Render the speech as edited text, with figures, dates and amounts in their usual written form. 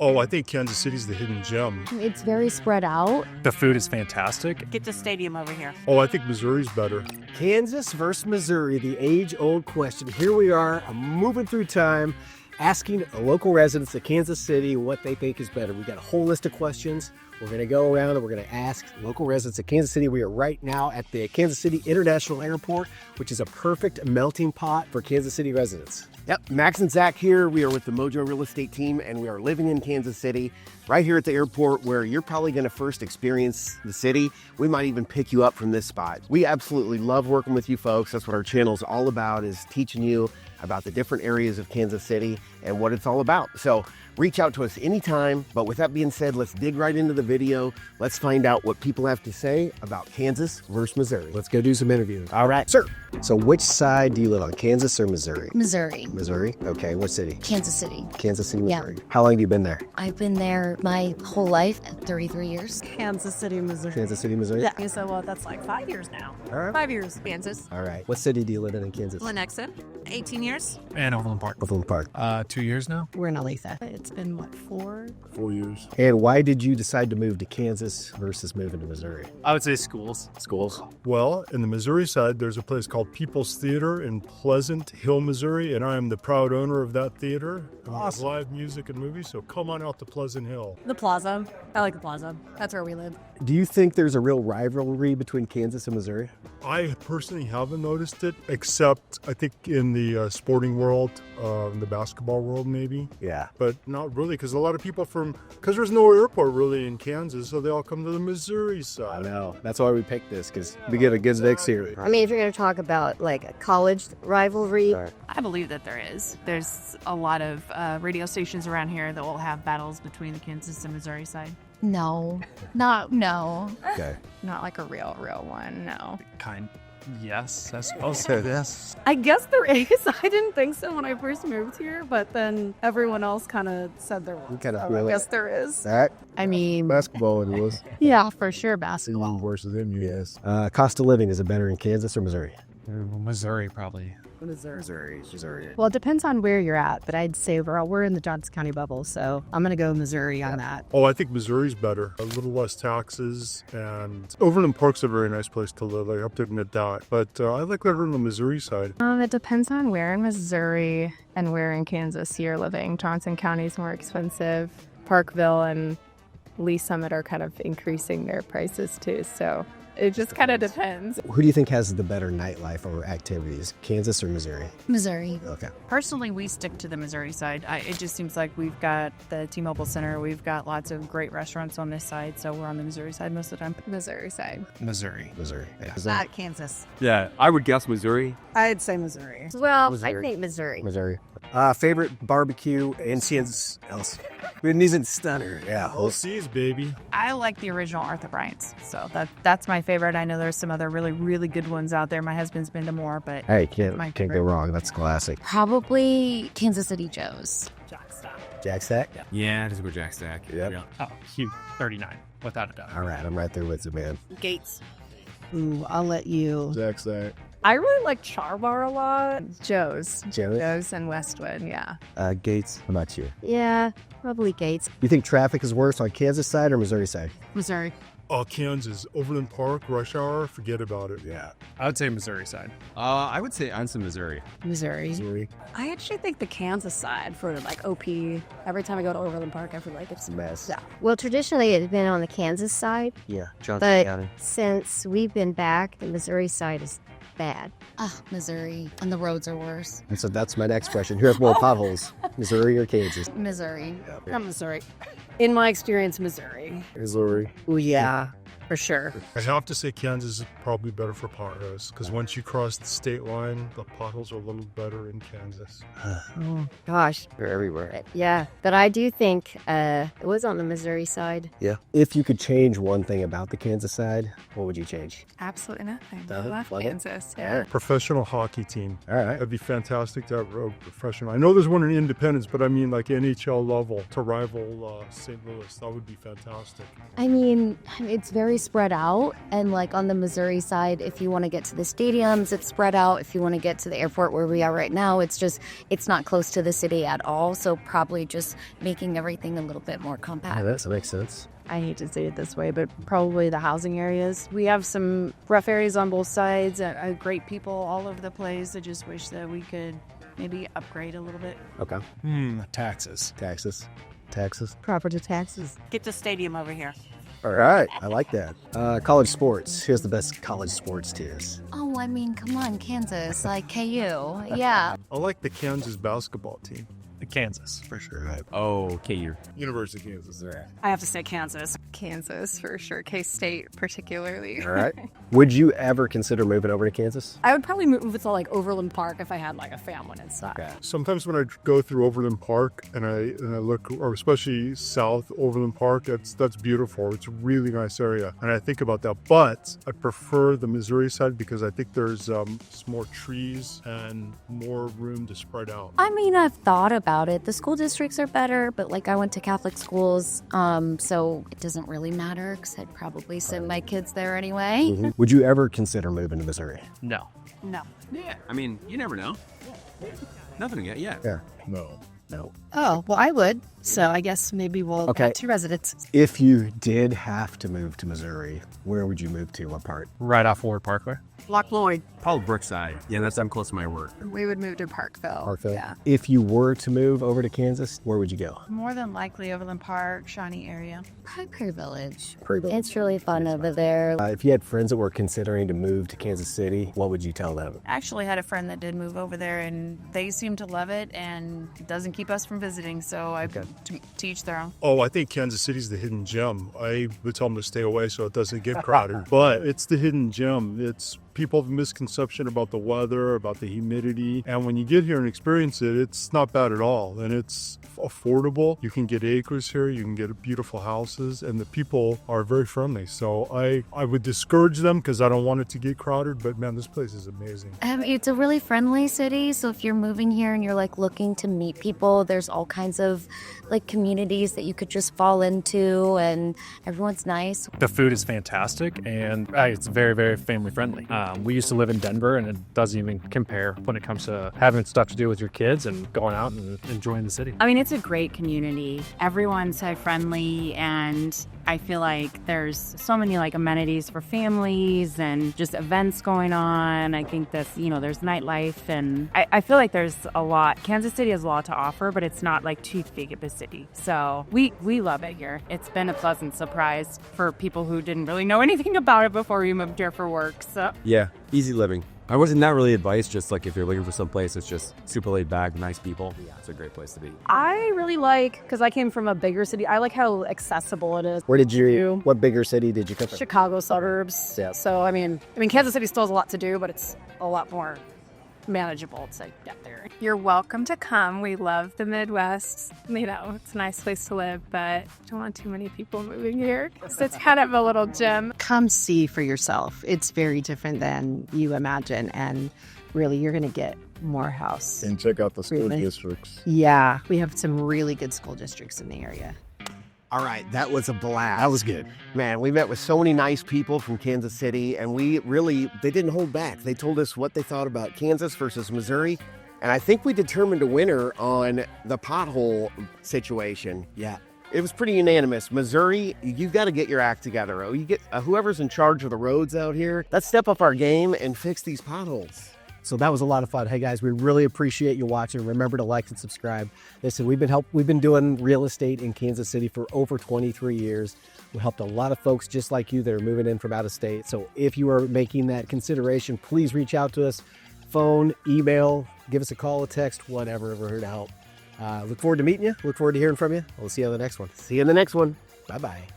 Oh, I think Kansas City's the hidden gem. It's very spread out. The food is fantastic. Get the stadium over here. Oh, I think Missouri's better. Kansas versus Missouri, the age-old question. Here we are, moving through time, asking local residents of Kansas City what they think is better. We've got a whole list of questions. We're going to go around and we're going to ask local residents of Kansas City. We are right now at the Kansas City International Airport, which is a perfect melting pot for Kansas City residents. Yep, Max and Zach here. We are with the Mojo Real Estate team, and we are living in Kansas City, right here at the airport where you're probably going to first experience the city. We might even pick you up from this spot. We absolutely love working with you folks. That's what our channel is all about, is teaching you about the different areas of Kansas City and what it's all about. So reach out to us anytime. But with that being said, let's dig right into the video. Let's find out what people have to say about Kansas versus Missouri. Let's go do some interviewing. All right. Sir, so which side do you live on, Kansas or Missouri? Missouri. Missouri? Okay, what city? Kansas City. Kansas City, Yeah. Missouri. How long have you been there? I've been there my whole life, 33 years. Kansas City, Missouri. Kansas City, Missouri? Yeah, so well, that's like 5 years now. All right. 5 years. Kansas. All right. What city do you live in Kansas? Lenexa, 18 years. And Overland Park. Overland Park. 2 years now. We're in Olathe. It's been, what, 4? 4 years. And why did you decide to move to Kansas versus moving to Missouri? I would say schools. Schools? Well, in the Missouri side, there's a place called People's Theater in Pleasant Hill, Missouri, and I am the proud owner of that theater. Awesome. Live music and movies, so come on out to Pleasant Hill. The Plaza. I like the Plaza. That's where we live. Do you think there's a real rivalry between Kansas and Missouri? I personally haven't noticed it, except I think in the sporting world, in the basketball world maybe, Yeah. but not really, because a lot of people because there's no airport really in Kansas, so they all come to the Missouri I side. know. That's why we picked this, because we get a good mix here. I mean, if you're going to talk about like a college rivalry, I believe that there is. There's a lot of radio stations around here that will have battles between the Kansas and Missouri side. No, no. Okay. Not like a real one, no. Kind. Yes, I suppose so. Yes. I guess there is. I didn't think so when I first moved here, but then everyone else kind of said there was. You kinda So feel I it. guess there is. All right. I mean, Basketball it was. yeah, for sure, basketball. Worse than you, yes. Cost of living, is it better in Kansas or Missouri? Missouri, probably. Missouri. Well, it depends on where you're at, but I'd say overall, we're in the Johnson County bubble, so I'm going to go Missouri on that. Oh, I think Missouri's better. A little less taxes, and Overland Park's a very nice place to live. I have to admit that. But I like living on the Missouri side. It depends on where in Missouri and where in Kansas you're living. Johnson County is more expensive. Parkville and Lee Summit are kind of increasing their prices too, so it just kind of depends. Who do you think has the better nightlife or activities, Kansas or Missouri? Missouri. Okay. Personally, we stick to the Missouri side. It just seems like we've got the T-Mobile Center. We've got lots of great restaurants on this side, so we're on the Missouri side most of the time. Missouri side. Missouri. Missouri. Yeah. Not Kansas. Yeah, I would guess Missouri. I'd say Missouri. well, Missouri. I think Missouri. Missouri. Favorite barbecue in Kansas else? It isn't stunner. Yeah. All C's, baby. I like the original Arthur Bryant's, so that's my favorite. I know there's some other really, really good ones out there. My husband's been to more, but Hey, can't My go favorite. wrong. That's classic. Probably Kansas City Joe's. Jack Stack? Yeah, just go Jack Stack. Yep. Yeah. Oh, Hugh, 39, without a doubt. All right. I'm right there with you, man. Gates. Ooh, I'll let you. Jack Stack. I really like Char Bar a lot. Joe's. Joey? Joe's and Westwood, yeah. Gates. How about you? Yeah, probably Gates. You think traffic is worse on Kansas side or Missouri side? Missouri. Oh, Kansas. Overland Park, rush hour, forget about it. Yeah. I would say Missouri side. I would say Anson, Missouri. Missouri. Missouri. I actually think the Kansas side for like OP. Every time I go to Overland Park, I feel like it's It's a mess. Yeah. Well, traditionally it's been on the Kansas side, Yeah, Johnson but County. since we've been back, the Missouri side is bad. Missouri. And the roads are worse. And so that's my next question. Who has more potholes, Missouri or Kansas? Missouri. I'm Missouri. In my experience, Missouri. Missouri. Oh yeah, for sure. I have to say Kansas is probably better for potholes, because once you cross the state line, the potholes are a little better in Kansas. Oh, gosh. They're everywhere. But yeah, but I do think it was on the Missouri side. Yeah. If you could change one thing about the Kansas side, what would you change? Absolutely nothing. I Nothing? love Love it? Kansas. Yeah. Professional hockey team. All right. That'd be fantastic to have a professional. I know there's one in Independence, but I mean like NHL level to rival St. Louis. That would be fantastic. I mean, it's very really spread out. And like on the Missouri side, if you want to get to the stadiums, it's spread out. If you want to get to the airport where we are right now, it's not close to the city at all. So probably just making everything a little bit more compact. Yeah, that makes sense. I hate to say it this way, but probably the housing areas. We have some rough areas on both sides, great people all over the place. I just wish that we could maybe upgrade a little bit. Okay. Taxes. Taxes. Property taxes. Get the stadium over here. All right. I like that. College sports. Here's the best college sports tiers. Oh, I mean, come on, Kansas, like KU. Yeah. I like the Kansas basketball team. Kansas, for sure. Oh, KU. University of Kansas. I have to say Kansas. Kansas for sure. K-State particularly. All right. Would you ever consider moving over to Kansas? I would probably move to like Overland Park if I had like a family and stuff. Okay. Sometimes when I go through Overland Park and I look, or especially South Overland Park, that's beautiful. It's a really nice area, and I think about that. But I prefer the Missouri side because I think there's more trees and more room to spread out. I mean, I've thought about it. The school districts are better, but like I went to Catholic schools, so it doesn't really matter because I'd probably send my kids there anyway. Mm-hmm. Would you ever consider moving to Missouri? No. No. Yeah, I mean, you never know. Nothing yet. Yeah. No. Oh, well, I would. So I guess maybe we'll Okay. add 2 residents. If you did have to move to Missouri, where would you move to? What part? Right off Ward Parkway. Lock Lloyd. Probably Brookside. Yeah, I'm close to my work. We would move to Parkville. Parkville? Yeah. If you were to move over to Kansas, where would you go? More than likely Overland Park, Shawnee area. Probably Prairie Village. Prairie Village. It's really fun over there. If you had friends that were considering to move to Kansas City, what would you tell them? I actually had a friend that did move over there, and they seem to love it, and it doesn't keep us from visiting. So I teach their own. Oh, I think Kansas City's the hidden gem. I would tell them to stay away so it doesn't get crowded. But it's the hidden gem. It's people have a misconception about the weather, about the humidity. And when you get here and experience it, it's not bad at all. And it's affordable. You can get acres here. You can get beautiful houses. And the people are very friendly. So I would discourage them because I don't want it to get crowded. But man, this place is amazing. It's a really friendly city. So if you're moving here and you're like looking to meet people, there's all kinds of like communities that you could just fall into, and everyone's nice. The food is fantastic, and it's very, very family friendly. We used to live in Denver, and it doesn't even compare when it comes to having stuff to do with your kids and going out and enjoying the city. I mean, it's a great community. Everyone's so friendly, and I feel like there's so many like amenities for families and just events going on. I think that's, there's nightlife, and I feel like there's a lot. Kansas City has a lot to offer, but it's not like too big of a city. So we love it here. It's been a pleasant surprise for people who didn't really know anything about it before we moved here for work. So Yeah, easy living. I wasn't that really advice, just like if you're looking for some place that's just super laid back, nice people, it's a great place to be. I really like, because I came from a bigger city, I like how accessible it is. What bigger city did you come from? Chicago suburbs. Yeah. So, I mean, Kansas City still has a lot to do, but it's a lot more manageable to get there. You're welcome to come. We love the Midwest. It's a nice place to live, but don't want too many people moving here. So it's kind of a little gem. Come see for yourself. It's very different than you imagine, and really you're going to get more house. And check out the school districts. Yeah, we have some really good school districts in the area. All right, that was a blast. That was good. Man, we met with so many nice people from Kansas City, and they didn't hold back. They told us what they thought about Kansas versus Missouri, and I think we determined a winner on the pothole situation. Yeah. It was pretty unanimous. Missouri, you've got to get your act together. You get whoever's in charge of the roads out here, let's step up our game and fix these potholes. So that was a lot of fun. Hey guys, we really appreciate you watching. Remember to like and subscribe. Listen, we've been doing real estate in Kansas City for over 23 years. We helped a lot of folks just like you that are moving in from out of state. So if you are making that consideration, please reach out to us. Phone, email, give us a call, a text, whatever. We're here to help. Look forward to meeting you. Look forward to hearing from you. We'll see you on the next one. See you in the next one. Bye-bye.